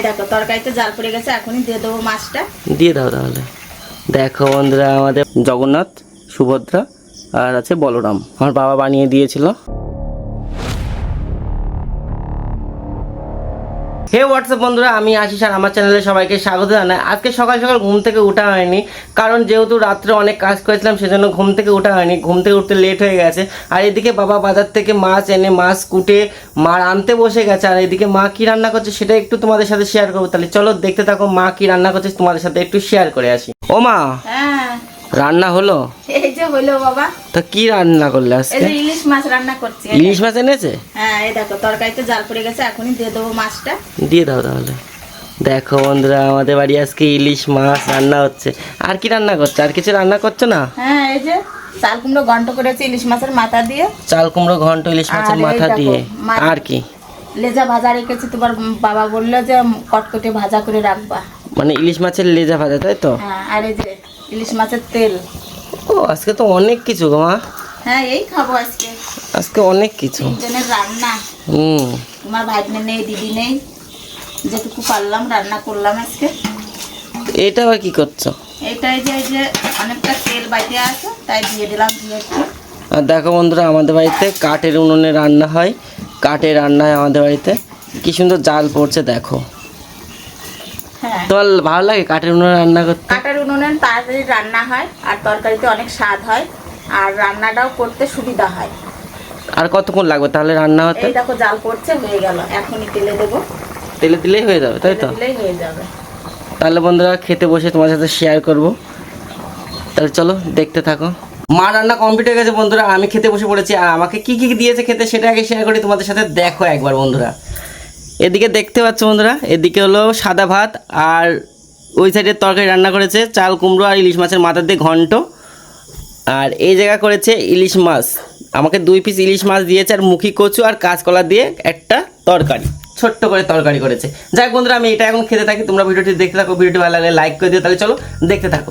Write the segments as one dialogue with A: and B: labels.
A: দেখো তরকারিতে জাল পড়ে গেছে, এখনই দিয়ে দেবো মাছটা।
B: দিয়ে দাও তাহলে। দেখো বন্ধুরা, আমাদের জগন্নাথ, সুভদ্রা আর আছে বলরাম, আমার বাবা বানিয়ে দিয়েছিল। হে হোয়াটসঅ্যাপ বন্ধুরা, আমি আশিস আর আমার চ্যানেলে সবাইকে স্বাগত জানাই। আজকে সকাল সকাল ঘুম থেকে ওঠা হয়নি, কারণ যেহেতু রাত্রে অনেক কাজ করেছিলাম সেজন্য ঘুম থেকে ওঠা হয়নি। ঘুম থেকে উঠতে লেট হয়ে গেছে। আর এদিকে বাবা বাজার থেকে মাছ এনে মাছ কুটে মা আনতে বসে গেছে। আর এদিকে মা কি রান্না করছে সেটা একটু তোমাদের সাথে শেয়ার করবো। তাহলে চলো দেখতে থাকো মা কি রান্না করছে, তোমাদের সাথে একটু শেয়ার করে আসি। ও মা,
A: হ্যাঁ
B: রান্না হলো?
A: এই যে হলো বাবা।
B: তা কি রান্না করলে
A: এই
B: আজকে?
A: যে ইলিশ মাছ রান্না করছি।
B: ইলিশ মাছ এনেছে?
A: হ্যাঁ, এই দেখো তরকারিতে জাল পড়ে গেছে, এখনই দিয়ে দেবো মাছটা।
B: দিয়ে দাও তাহলে। দেখো বন্ধুরা, আমাদের বাড়ি আজকে ইলিশ মাছ রান্না হচ্ছে। আর কি রান্না করছে? আর কিছু রান্না করছো না?
A: হ্যাঁ, এই যে চাল কুমড়ো ঘন্ট করেছি ইলিশ মাছের মাথা দিয়ে।
B: চাল কুমড়ো ঘন্ট ইলিশ মাছের
A: আর এই
B: মাথা
A: দেখো,
B: দিয়ে।
A: মাছ-
B: আর কি?
A: লেজা ভাজা রেখেছি, তোমার বাবা বললো যে কটকটে ভাজা করে রাখবা।
B: মানে ইলিশ মাছের লেজা ভাজা, তাই তো?
A: হ্যাঁ, আর এই যে ইলিশ মাছের তেল।
B: ও, আজকে তো অনেক কিছু গো মা।
A: হ্যাঁ, এই খাবো আজকে।
B: আজকে অনেক কিছু।
A: তিনজনের রান্না। তোমার ভাগ্নে নেই, দিদি নেই, যেটুকু পারলাম রান্না করলাম আজকে।
B: এটা আবার কি করছো?
A: এই যে অনেকটা তেল বাইতে আছে, তাই দিয়ে দিলাম দিয়ে একটু।
B: আর দেখো বন্ধুরা, আমাদের বাড়িতে কাঠের উনুনে রান্না হয়। কাঠে রান্না হয় আমাদের বাড়িতে। কি সুন্দর জাল পড়ছে দেখো।
A: হ্যাঁ,
B: তোমার ভালো লাগে কাঠের উনুনে রান্না করতে?
A: কাঠের উনুনে তাড়াতাড়ি রান্না হয়, আর তরকারিতে অনেক স্বাদ হয়, আর রান্নাটাও করতে সুবিধা হয়।
B: আর কতক্ষণ লাগবে তাহলে রান্না হতে?
A: এই দেখো জাল পড়ছে, হয়ে গেল। এখনই তেলে দেবো।
B: তেলে দিলেই হয়ে যাবে, তাই তো?
A: তেলে দিলেই হয়ে যাবে।
B: তাহলে বন্ধুরা, খেতে বসে তোমার সাথে শেয়ার করব। তাহলে চলো দেখতে থাকো। মা রান্না কমপ্লিট হয়ে গেছে বন্ধুরা, আমি খেতে বসে পড়েছি। আর আমাকে কি কি দিয়েছে খেতে সেটা আগে শেয়ার করি তোমাদের সাথে। দেখো একবার বন্ধুরা, এদিকে দেখতে পাচ্ছ বন্ধুরা, এদিকে হলো সাদা ভাত, আর ওই সাইডের তরকারি রান্না করেছে চাল কুমড়ো আর ইলিশ মাছের মাথা দিয়ে ঘন্ট। আর এই জায়গা করেছে ইলিশ মাছ, আমাকে 2 পিস ইলিশ মাছ দিয়েছে, আর মুখি কচু আর কাঁচকলা দিয়ে একটা তরকারি, ছোট্ট করে তরকারি করেছে। যাই হোক বন্ধুরা, আমি এটা এখন খেতে থাকি, তোমরা ভিডিওটি দেখতে থাকো। ভিডিওটি ভালো লাগলে লাইক করে দিও। তাহলে চলো দেখতে থাকো।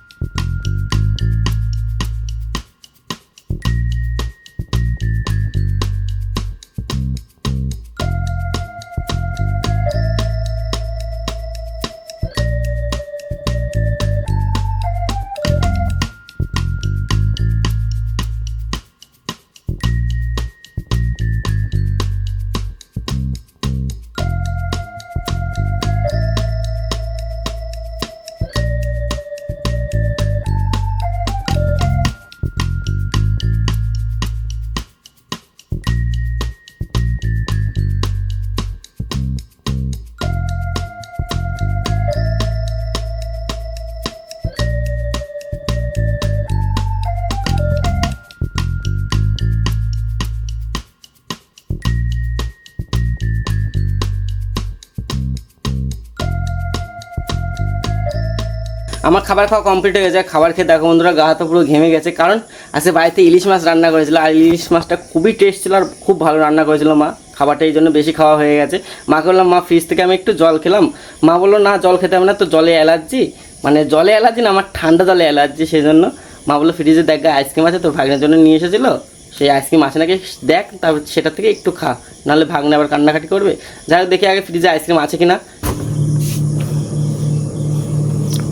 B: আমার খাবার খাওয়া কমপ্লিট হয়ে গেছে। খাবার খেয়ে দেখো বন্ধুরা, গা তো পুরো ঘেমে গেছে, কারণ আজকে বাড়িতে ইলিশ মাছ রান্না করেছিল। আর ইলিশ মাছটা খুবই টেস্ট ছিল, আর খুব ভালো রান্না করেছিল মা। খাবারটা এই জন্য বেশি খাওয়া হয়ে গেছে। মাকে বললাম, মা ফ্রিজ থেকে আমি একটু জল খেলাম। মা বললো, না জল খেতে হবে না, তো জলে অ্যালার্জি। মানে জলে অ্যালার্জি না, আমার ঠান্ডা জলে অ্যালার্জি। সেই জন্য মা বললো, ফ্রিজে দেখ আইসক্রিম আছে, তোর ভাগ্নের জন্য নিয়ে এসেছিলো, সেই আইসক্রিম আছে নাকি দেখ, তারপর সেটা থেকে একটু খা, নাহলে ভাগ্নে আবার কান্নাকাটি করবে। যাই হোক, দেখি আগে ফ্রিজে আইসক্রিম আছে কিনা।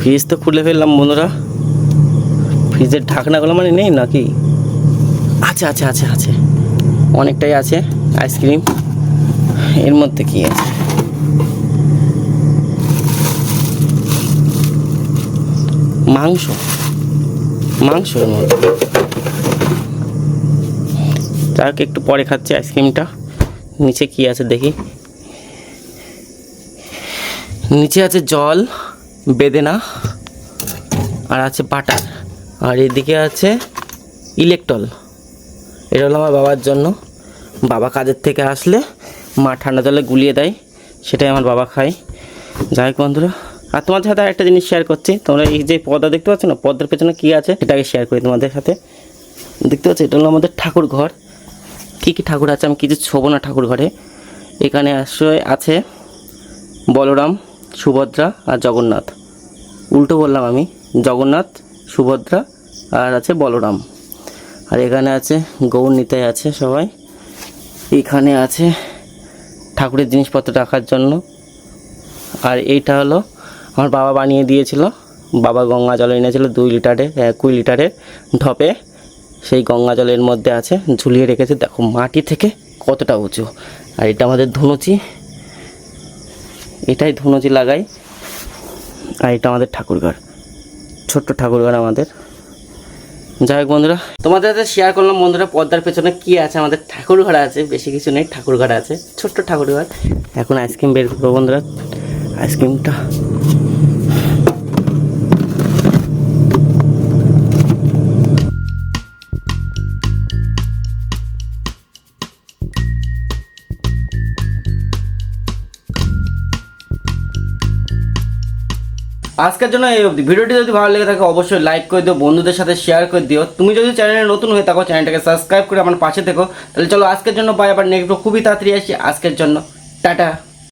B: ফ্রিজ তো খুলে ফেললাম বন্ধুরা, ফ্রিজের ঢাকনাগুলো মানে নেই নাকি? আছে আছে আছে আছে, অনেকটাই আছে আইসক্রিম। এর মধ্যে কি আছে? মাংস, মাংস এর মধ্যে। যাক, একটু পরে খাচ্ছি আইসক্রিমটা। নিচে কি আছে দেখি। নিচে আছে জল, বেদেনা, আর আছে বাটার, আর এদিকে আছে ইলেকট্রল। এটা হলো আমার বাবার জন্য। বাবা কাজের থেকে আসলে মা ঠান্ডা জলে গুলিয়ে দেয়, সেটাই আমার বাবা খায়। যাই হোক বন্ধুরা, আর তোমাদের সাথে একটা জিনিস শেয়ার করছি। তোমরা এই যে পর্দা দেখতে পাচ্ছ না, পর্দার পেছনে কী আছে সেটাকে শেয়ার করি তোমাদের সাথে। দেখতে পাচ্ছ, এটা হলো আমাদের ঠাকুর ঘর। কী কী ঠাকুর আছে আমি কিছু ছোবো না ঠাকুর ঘরে। এখানে আছে বলরাম, সুভদ্রা আর জগন্নাথ। উল্টো বললাম আমি, জগন্নাথ, সুভদ্রা আর আছে বলরাম। আর এখানে আছে গৌর নিতাই আছে সবাই। এখানে আছে ঠাকুরের জিনিসপত্র রাখার জন্য। আর এইটা হলো আমার বাবা বানিয়ে দিয়েছিল। বাবা গঙ্গা জল এনেছিল 2 লিটারের 20 লিটারের ঢপে, সেই গঙ্গা জলের মধ্যে আছে, ঝুলিয়ে রেখেছে। দেখো মাটি থেকে কতটা উঁচু। আর এটা আমাদের ধুনুচি, এটাই ধুনুচি লাগাই। আর এটা আমাদের ঠাকুরঘর, ছোট্ট ঠাকুরঘর আমাদের। যাই হোক বন্ধুরা, তোমাদের সাথে শেয়ার করলাম বন্ধুরা পর্দার পেছনে কি আছে। আমাদের ঠাকুরঘর আছে, বেশি কিছু নেই, ঠাকুরঘর আছে, ছোট্ট ঠাকুরঘর। এখন আইসক্রিম বের করবো বন্ধুরা, আইসক্রিমটা। আজকের জন্য এই অবধি। ভিডিওটি যদি ভালো লেগে থাকে অবশ্যই লাইক করে দিও, বন্ধুদের সাথে শেয়ার করে দিও। তুমি যদি চ্যানেলে নতুন হয়ে থাকো চ্যানেলটাকে সাবস্ক্রাইব করে আমার পাশে থেকো। তাহলে চলো আজকের জন্য বাই, আবার নেক্সট খুবই তাড়াতাড়ি আসি। আজকের জন্য টাটা।